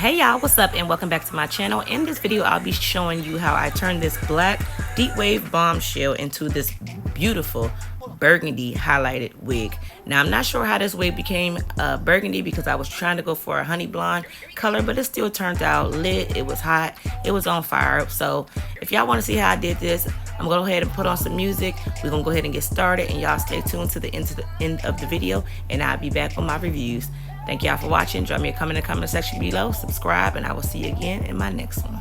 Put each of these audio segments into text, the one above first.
Hey y'all, what's up and welcome back to my channel. In this video I'll be showing you how I turned this black deep wave bombshell into this beautiful burgundy highlighted wig. Now I'm not sure how this wig became burgundy because I was trying to go for a honey blonde color, but it still turned out lit. It was hot, it was on fire. So if y'all want to see how I did this, I'm gonna go ahead and put on some music. We're gonna go ahead and get started, and y'all stay tuned to the end of the video, and I'll be back with my reviews. Thank y'all for watching. Drop me a comment in the comment section below. Subscribe, and I will see you again in my next one.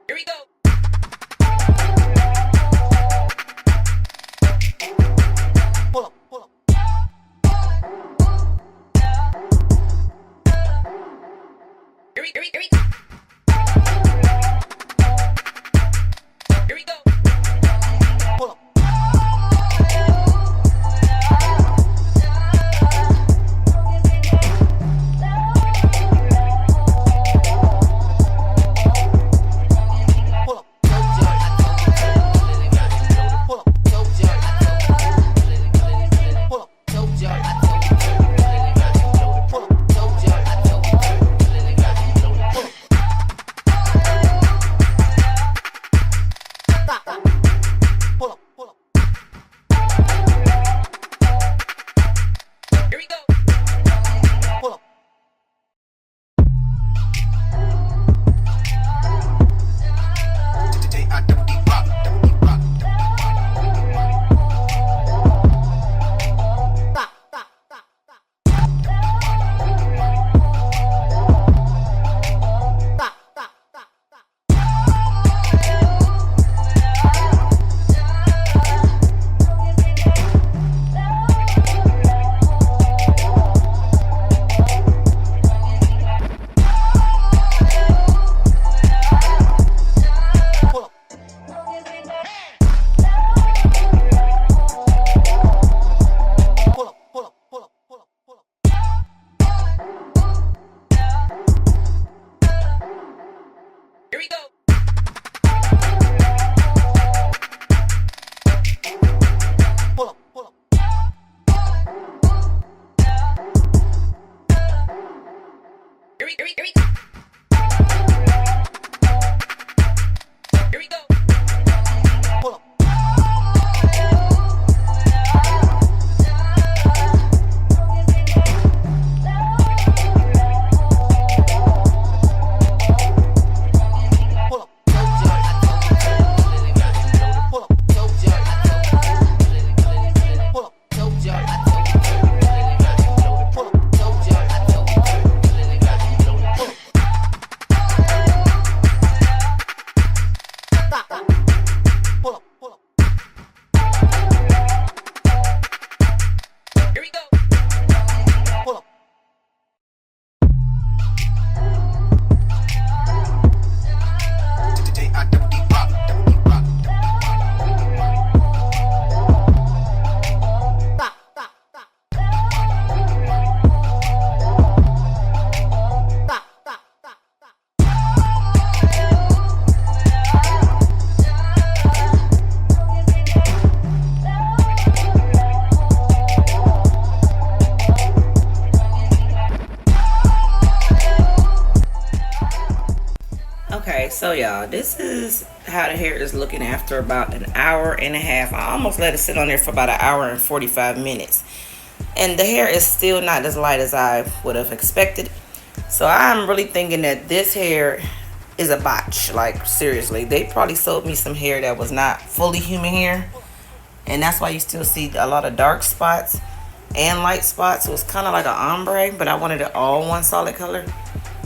Here we go. Pull up, pull up. Here we go. Here we go. Pull up. Here we go. Pull up, pull up. Here we go. Here we go. Pull up. Okay, so y'all, this is how the hair is looking after about an hour and a half. I almost let it sit on there for about an hour and 45 minutes. And the hair is still not as light as I would have expected. So I'm really thinking that this hair is a botch. Like, seriously, they probably sold me some hair that was not fully human hair. And that's why you still see a lot of dark spots and light spots. So it's kind of like an ombre, but I wanted it all one solid color.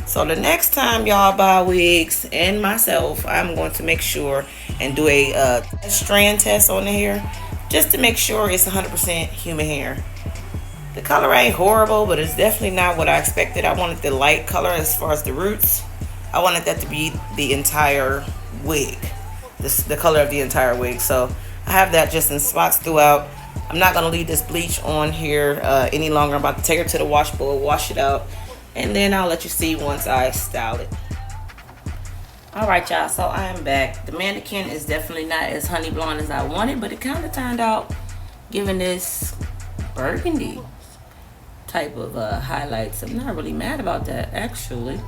So the next time y'all buy wigs and myself, I'm going to make sure and do a strand test on the hair just to make sure it's 100% human hair. The color ain't horrible, but it's definitely not what I expected. I wanted the light color as far as the roots. I wanted that to be the entire wig, the color of the entire wig. So I have that just in spots throughout. I'm not gonna leave this bleach on here any longer. I'm about to take her to the wash bowl, wash it out, and then I'll let you see once I style it. All right, y'all, so I am back. The mannequin is definitely not as honey blonde as I wanted, but it kind of turned out giving this burgundy type of highlights. I'm not really mad about that, actually.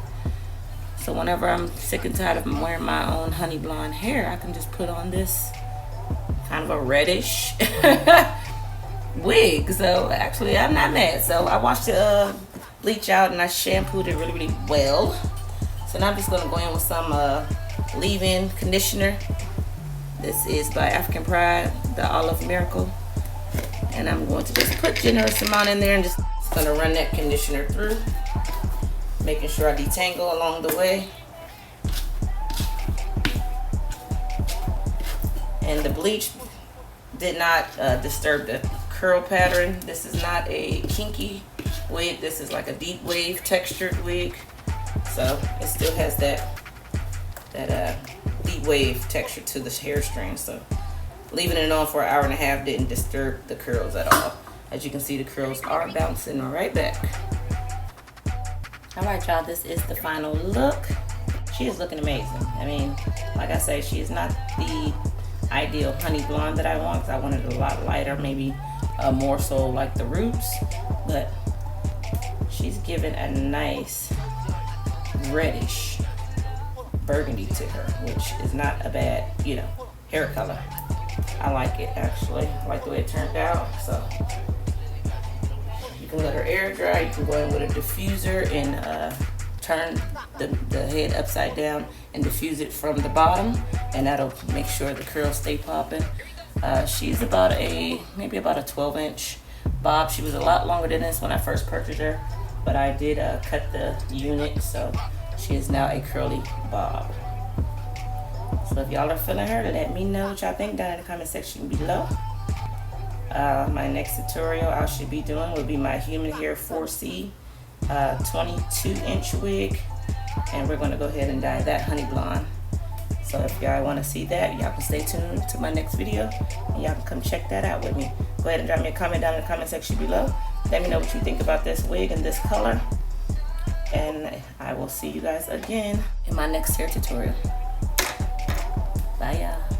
So whenever I'm sick and tired of wearing my own honey blonde hair, I can just put on this kind of a reddish wig. So actually, I'm not mad. So I washed the bleach out and I shampooed it really, really well. So now I'm just gonna go in with some leave-in conditioner. This is by African Pride, the Olive Miracle. And I'm going to just put generous amount in there and just gonna run that conditioner through, making sure I detangle along the way. And the bleach did not disturb the curl pattern. This is not a kinky wig. This is like a deep wave textured wig. So it still has that deep wave texture to the hair string. So leaving it on for an hour and a half didn't disturb the curls at all. As you can see, the curls are bouncing right back. All right, y'all, this is the final look. She is looking amazing. I mean, like I say, she is not the ideal honey blonde that I want, because I wanted it a lot lighter, maybe more so like the roots, but she's given a nice reddish burgundy to her, which is not a bad, you know, hair color. I like it, actually. I like the way it turned out. So you can let her air dry. You can go in with a diffuser and turn the head upside down and diffuse it from the bottom, and that'll make sure the curls stay popping. She's about maybe about a 12-inch bob. She was a lot longer than this when I first purchased her, but I did cut the unit, so she is now a curly bob. So if y'all are feeling her, let me know what y'all think down in the comment section below. My next tutorial I should be doing will be my human hair 4C 22-inch wig, and we're going to go ahead and dye that honey blonde. So if y'all want to see that, y'all can stay tuned to my next video, and y'all can come check that out with me. Go ahead and drop me a comment down in the comment section below. Let me know what you think about this wig and this color, and I will see you guys again in my next hair tutorial. Bye, y'all.